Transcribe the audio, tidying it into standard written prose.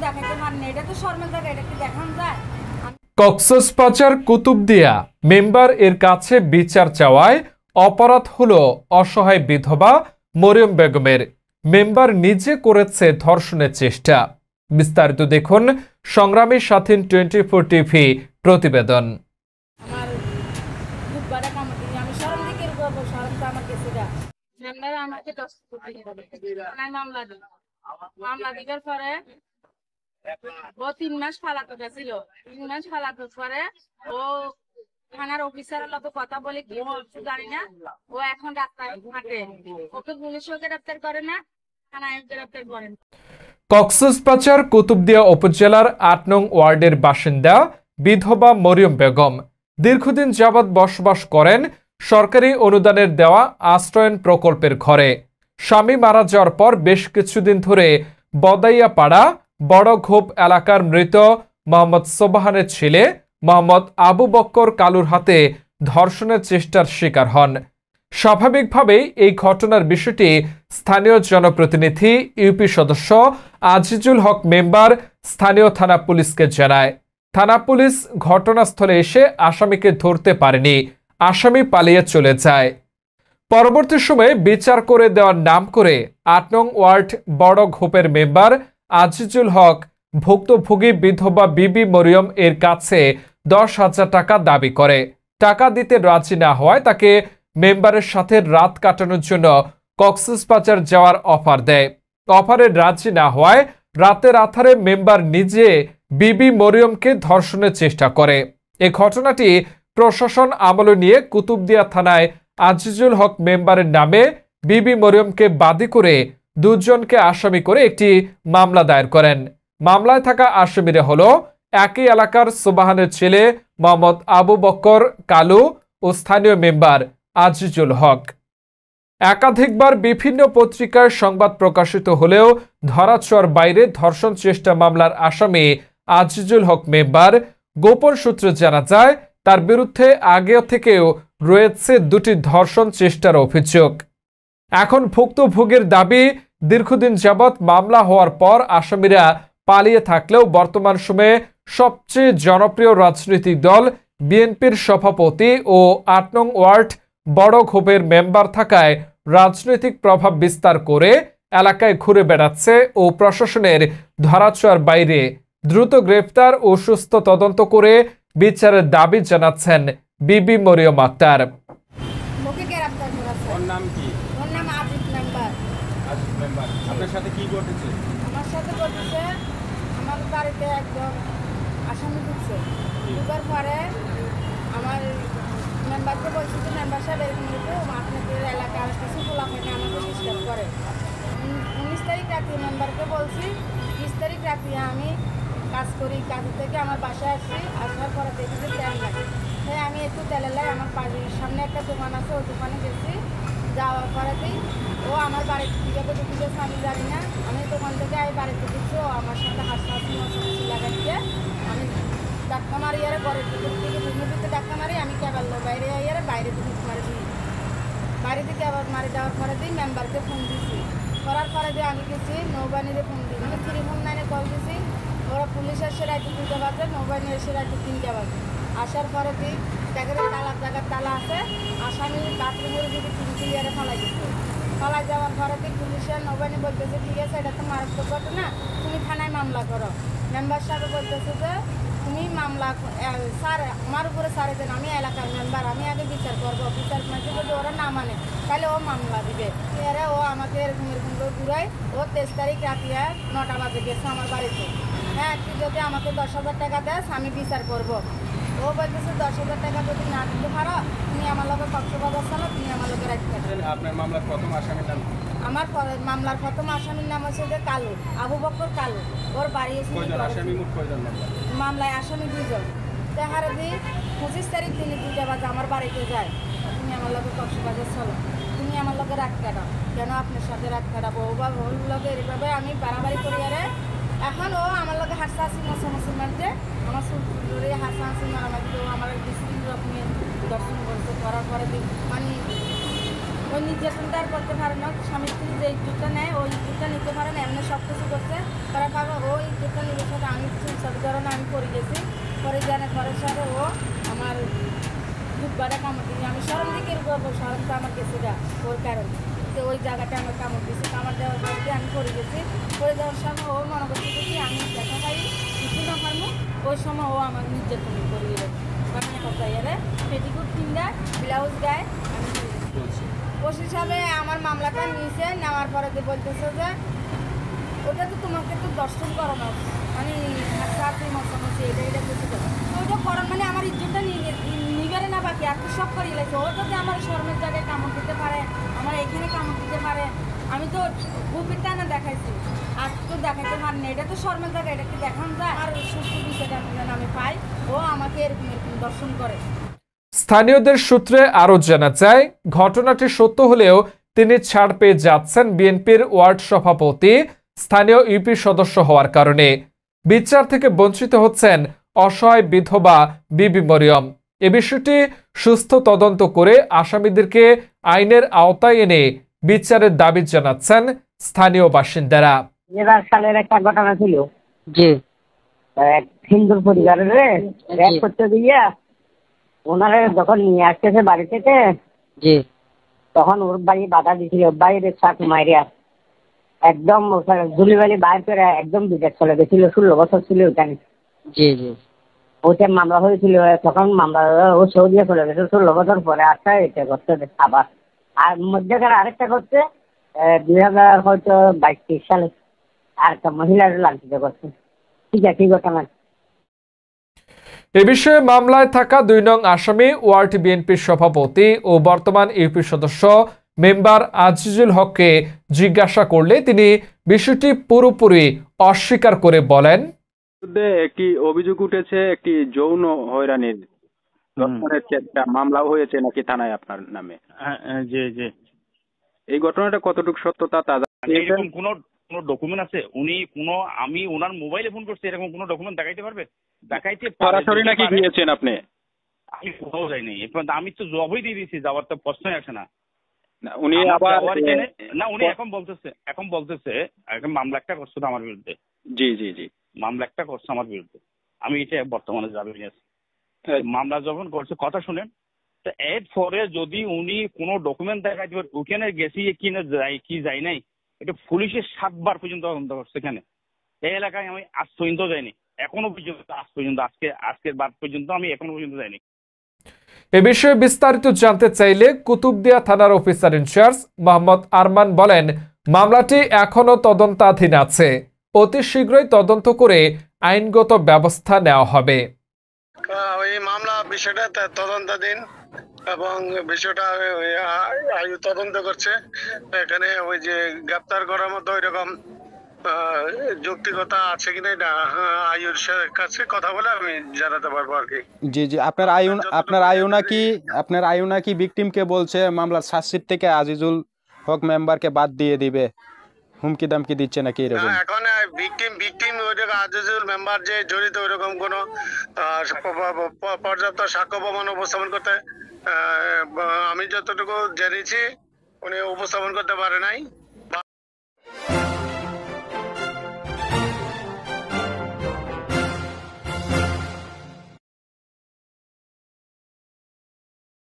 দেখাইতে পারেন, এটা তো শর্মের জায়গা, এটা কি দেখান যায়? কক্সবাজার কুতুবদিয়া মেম্বার এর কাছে বিচার চাওয়ায় অপরাধ হলো অসহায় বিধবা মরিয়ম বেগমের। মেম্বার নিজে করেছে ধর্ষণের চেষ্টা। বিস্তারিত দেখুন সংগ্রামী স্বাধীন 24 টিভি প্রতিবেদন। আমার বুধবারে কামড় দিয়ে আমি শরম দিকে করবো, শরম তো আমার গেছে গা। মেম্বার আমাকে 10 কোটি মামলা দিবার পরে ও 3 মাস ফালাতে গেছিল। 3 মাস ফালাতে পরে ও থানার অফিসারের লোক কথা বলে কি জানি না, ও এখন রাস্তায় হাঁটে। ওকে পুলিশও গ্রেপ্তার করে না, থানায় গ্রেপ্তার করেন। কক্সবাজার কুতুবদিয়া উপজেলার 8 নং ওয়ার্ডের বাসিন্দা বিধবা মরিয়ম বেগম দীর্ঘদিন যাবৎ বসবাস করেন সরকারি অনুদানের দেওয়া আশ্রয়ন প্রকল্পের ঘরে। স্বামী মারা যাওয়ার পর বেশ কিছুদিন ধরে বদাইয়াপাড়া বড় ঘোপ এলাকার মৃত মোহাম্মদ সোবাহানের ছেলে মোহাম্মদ আবু বক্কর কালুর হাতে ধর্ষণের চেষ্টার শিকার হন। স্বাভাবিকভাবেই এই ঘটনার বিষয়টি স্থানীয় জনপ্রতিনিধি ইউপি সদস্য আজিজুল হক মেম্বার স্থানীয় থানা পুলিশকে জানায়। থানা পুলিশ ঘটনাস্থলে এসে আসামিকে ধরতে পারেনি, আসামি পালিয়ে চলে যায়। পরবর্তী সময়ে বিচার করে দেওয়ার নাম করে 8 নং ওয়ার্ড বড় ঘোপের মেম্বার আজিজুল হক ভুক্তভোগী বিধবা বিবি মরিয়ম এর কাছে 10,000 টাকা দাবি করে। টাকা দিতে রাজি না হওয়ায় তাকে মেম্বারের সাথে রাত কাটানোর জন্য কক্সবাজার যাওয়ার অফার দেয়। অফারে রাজি না হওয়ায় রাতের আধারে মেম্বার নিজে বিবি মরিয়মকে ধর্ষণের চেষ্টা করে। এই ঘটনাটি প্রশাসন আমলে নিয়ে কুতুবদিয়া থানায় আজিজুল হক মেম্বারের নামে বিবি মরিয়মকে বাদী করে দুজনকে আসামি করে একটি মামলা দায়ের করেন। মামলায় থাকা আসামিরা হলো একই এলাকার সোবাহানের ছেলে মোহাম্মদ আবু বক্কর কালু ও স্থানীয় মেম্বার আজিজুল হক। একাধিকবার বিভিন্ন পত্রিকার সংবাদ প্রকাশিত হলেও ধরাছোঁয়ার বাইরে ধর্ষণ চেষ্টা মামলার আসামি আজিজুল হক মেম্বার। গোপন সূত্রে জানা যায় তার বিরুদ্ধে আগে থেকেও রয়েছে 2টি ধর্ষণ চেষ্টার অভিযোগ। এখন ভুক্তভোগীর দাবি, দীর্ঘদিন যাবৎ মামলা হওয়ার পর আসামিরা পালিয়ে থাকলেও বর্তমান সময়ে সবচেয়ে জনপ্রিয় রাজনৈতিক দল বিএনপির সভাপতি ও 8 নং ওয়ার্ড বড় ঘোপের মেম্বার থাকায় রাজনৈতিক প্রভাব বিস্তার করে এলাকায় ঘুরে বেড়াচ্ছে ও প্রশাসনের ধরাছোঁয়ার বাইরে। দ্রুত গ্রেফতার ও সুস্থ তদন্ত করে বিচারের দাবি জানাচ্ছেন বিবি মরিয়ম আক্তার। আপনার সাথে কি ঘটেছে? আমার সাথে ঘটেছে, আমার বাড়িতে একজন আসামি ঢুকছে। ঢুকার পরে আমার মেম্বারকে বলছি যে মেম্বার সাহেব এরকম আপনাদের এলাকায় কিছু পোলাপানে আমাকে ডিস্টার্ব করে। 19 তারিখ রাতে মেম্বারকে বলছি, 20 তারিখ রাতে আমি কাজ করি, কাজ থেকে আমার বাসায় আসছি। আসার পরে দেখি যে তেল লাগে। তাই আমি একটু তেলের লাই আমার বাড়ির সামনে একটা দোকান আছে, ওই দোকানে গেছি। যাওয়ার পরেতেই ও আমার বাড়িতে কীভাবে ঢুকেছে আমি জানি না। আমি দোকান থেকে আমি বাড়িতে ঢুকছি, ও আমার সাথে হাসি লাগাই দিয়ে আমি ধাক্কা মারি আরে ঘরের ভিতর থেকে রুমের ধাক্কা মারি। আমি কেবল বাইরে আইয়ারে বাইরে ঢুকে মারি দিই। বাইরে থেকে আবার মারি দেওয়ার পরে দিই মেম্বারকে ফোন দিছি। করার পরে দিয়ে আমি গেছি নৌবাহিনীতে ফোন দিই, আমি 349-এ কল দিছি। ওরা পুলিশ এসে রাইতে 2টা বাজে, নৌবাহিনী এসে রাইতে 3টা বাজে। আসার পরে দিই দেখে তালার জায়গার তালা আছে, আসামি বাথরুমের দিকে 3 ক্লিয়ারে ফালাই দিচ্ছে। ফালাই যাওয়ার পরে দিই পুলিশের নৌবাহিনী বলতেছে ঠিক আছে এটা তো মারাত্মক ঘটনা, তুমি থানায় মামলা করো। মেম্বার সাহেব বলতেছে যে তুমি মামলা স্যার আমার উপরে সারে দেন, আমি এলাকার মেম্বার, আমি আগে বিচার করবো। বিচার মানে যদি ওরা না মানে তাহলে ও মামলা দিবে। এরা ও আমাকে এরকম করে ঘুরাই। ও 23 তারিখ রাতিয়া 9টা বাজে গেছে আমার বাড়িতে। হ্যাঁ, তুই যদি আমাকে 10,000 টাকা দেস আমি বিচার করবো। ও বলতেছে 10,000 টাকা যদি না দিতে পারো তুমি আমার লোকের কক্সবাজার চলো, তুমি আমার লোকের রাখতে। আপনার মামলার প্রথম আসামির নাম? আমার মামলার প্রথম আসামির নাম হচ্ছে যে কালু, আবু বক্কর কালু। ওর বাড়ি মামলায় আসামি 2 জন। তাহারে দিই 25 তারিখ দিনে 2টা বাজে আমার বাড়িতে যায়। তুমি আমার লোকের কক্সবাজার চলো, তুমি আমার লোকের রাত কাটাও। কেন আপনার সাথে রাত কাটাবো? ও বা ওর লোকে এইভাবে আমি বাড়াবাড়ি করি। আরে এখন ও আমার লোকে হাসাহাসি মশামশি মারছে, আমার সুন্দরী হাসাহাসি মারামারি। ও আমার ডিসিপ্লিন রকমের দর্শন করছে। করার পরে মানে ওই নির্যাতনটা আর করতে পারে না। স্বামী স্ত্রী যে ইজ্জতটা নেয় ওই ইজ্জতটা নিতে পারে না, এমনি সব কিছু করছে করার পরে ওই ইজ্জতটা নিজের সাথে আমি সব ধরনের আমি পড়ে গেছি। পরে জানার পরের সাথে ও আমার বুধবারে কামড় দিয়েছি। আমি সরম দিকে করবো, সরম তো আমার গেছে গা ওর কারণে। তো ওই জায়গাটা আমার কামড় দিয়েছি, কামড় দেওয়ার পরে আমি পড়ে গেছি। পড়ে যাওয়ার সময় ও মনে করছে কি আমি দেখা পাই কিছু না পারবো, ওই সময় ও আমার নির্যাতন করে দিল। আমি যাইয়ারে পেটিকুট কিনলে ব্লাউজ গায়ে আমি বলছি ওসি হিসাবে আমার মামলাটা নিয়েছে। নেওয়ার পরে বলতেছে যে ওটা তো তোমাকে তো দর্শন করানো মানে চাকরি মশামশি এটা কিছু তো ওইটা করার মানে আমার ইজ্জতটা নিবারে না বাকি আর তো সব করিয়ে লাগছে। ও যদি আমার শর্মের জায়গায় কামড় দিতে পারে, আমার এখানে কামড় দিতে পারে, আমি তো বুকের টানা দেখাইছি আর তো দেখাইতে পারিনি। এটা তো শর্মের জায়গা, এটা কি দেখান যায়? আর সুস্থ বিষয়টা আমি পাই ও আমাকে এরকম এরকম দর্শন করে। স্থানীয়দের সূত্রে আরও জানা যায়, ঘটনাটি সত্য হলেও তিনি ছাড় পেয়ে যাচ্ছেন বিএনপির ওয়ার্ড সভাপতি স্থানীয় ইউপি সদস্য হওয়ার কারণে। বিচার থেকে বঞ্চিত হচ্ছেন অসহায় বিধবা বিবি মরিয়ম। এ বিষয়টি সুস্থ তদন্ত করে আসামিদেরকে আইনের আওতায় এনে বিচারের দাবি জানাচ্ছেন স্থানীয় বাসিন্দারা। সালের একটা ঘটনা ছিল, জি এক হিন্দুর পরিবারের র্যাপ করতে দিয়ে ওনারা যখন নিয়ে আসতেছে বাড়ি থেকে, জি তখন ওর বাড়ি বাধা দিছিল, বাইরের সাথ মাইরিয়া একদম জুলি বাড়ি বাইর করে একদম বিদেশ চলে গেছিল। 16 বছর ছিল ওখানে, জি জি ওইটা মামলা হয়েছিল। তখন মামলা ও সৌদিয়া চলে গেছে 16 বছর পরে। আসা এটা করতে আবার আর মধ্যেকার আরেকটা করছে 2022 সালে আরেকটা মহিলার লাঞ্ছিত করছে। ঠিক আছে, ঘটনা এ বিষয়ে মামলায় থাকা 2 নং আসামি ওয়ার্ড বিএনপির সভাপতি ও বর্তমান ইউপি সদস্য মেম্বার আজিজুল হককে জিজ্ঞাসা করলে তিনি বিষয়টি পুরোপুরি অস্বীকার করে বলেন, বিরুদ্ধে একটি অভিযোগ উঠেছে, একটি যৌন হয়রানির একটা মামলা হয়েছে নাকি থানায় আপনার নামে? জি জি এই ঘটনাটা কতটুকু সত্যতা তা এরকম কোন ডকুমেন্ট আছে? আমি ওনার মোবাইলে ফোন করছি, এরকম কোন ডকুমেন্ট দেখাইতে পারবে? দেখাইতে সরাসরি নাকি গিয়েছেন আপনি? আমি কোথাও যাইনি এখন, আমি তো জবই দিয়ে দিয়েছি, যাওয়ার তো প্রশ্নই আসে না। উনি আবার না, উনি এখন বলতেছে এখন মামলা একটা করছে তো আমার বিরুদ্ধে। জি জি জি মামলা একটা করছে আমার বিরুদ্ধে, আমি এটা বর্তমানে যাবে মামলা যখন করছে কথা শুনেন। তো এর পরে যদি উনি কোনো ডকুমেন্ট দেখাইতে পারে, ওখানে গেছি কি না যাই কি যাই নাই, এটা পুলিশের 7 বার পর্যন্ত তদন্ত করছে এখানে। এই এলাকায় আমি আজ পর্যন্ত যাইনি, এখনো পর্যন্ত আজ পর্যন্ত আজকের বার পর্যন্ত আমি এখনো পর্যন্ত যাইনি। এ বিষয়ে বিস্তারিত জানতে চাইলে কুতুবদিয়া থানার অফিসার ইনচার্জ মোহাম্মদ আরমান বলেন, মামলাটি এখনো তদন্তাধীন আছে, অতি শীঘ্রই তদন্ত করে আইনগত ব্যবস্থা নেওয়া হবে। ওই মামলা বিষয়টা তদন্তাধীন এবং বিষয়টা আয়ু তদন্ত করছে। এখানে ওই যে গ্রেপ্তার করার মতো ওইরকম যৌক্তিকতা আছে কিনা এটা আয়ুর কাছে কথা বলে আমি জানাতে পারবো আর কি। জি জি আপনার আয়ু নাকি ভিকটিমকে বলছে মামলার চার্জশিট থেকে আজিজুল হক মেম্বারকে বাদ দিয়ে দিবে, হুমকি দামকি দিচ্ছে নাকি এরকম? এখন ভিকটিম ওইরকম আজিজুল মেম্বার যে জড়িত ওইরকম কোনো পর্যাপ্ত সাক্ষ্য প্রমাণ উপস্থাপন করতে আমি যতটুকু জেনেছি উনি উপস্থাপন করতে পারে নাই।